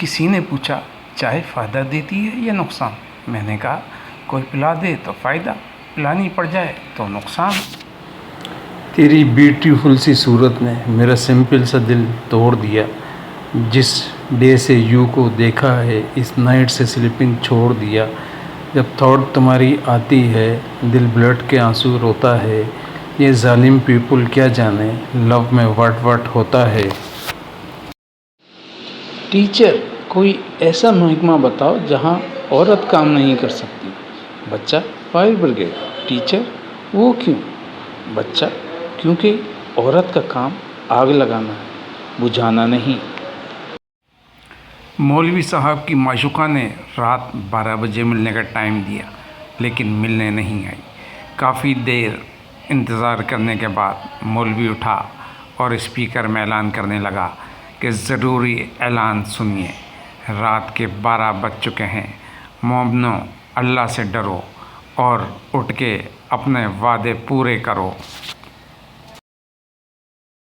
किसी ने पूछा, चाय फ़ायदा देती है या नुकसान? मैंने कहा, कोई पिला दे तो फ़ायदा, पिलानी पड़ जाए तो नुकसान। तेरी ब्यूटीफुल सी सूरत ने मेरा सिंपल सा दिल तोड़ दिया। जिस डे से यू को देखा है, इस नाइट से स्लीपिंग छोड़ दिया। जब थॉट तुम्हारी आती है, दिल ब्लड के आंसू रोता है। ये जालिम पीपल क्या जाने लव में वट होता है। टीचर, कोई ऐसा महकमा बताओ जहाँ औरत काम नहीं कर सकती। बच्चा, फायर ब्रिगेड। टीचर, वो क्यों? बच्चा, क्योंकि औरत का काम आग लगाना है, बुझाना नहीं। मौलवी साहब की माशूका ने रात 12 बजे मिलने का टाइम दिया, लेकिन मिलने नहीं आई। काफ़ी देर इंतज़ार करने के बाद मौलवी उठा और स्पीकर में ऐलान करने लगा कि ज़रूरी ऐलान सुनिए। रात के 12 बज चुके हैं। मोमिनो, अल्लाह से डरो और उठ के अपने वादे पूरे करो।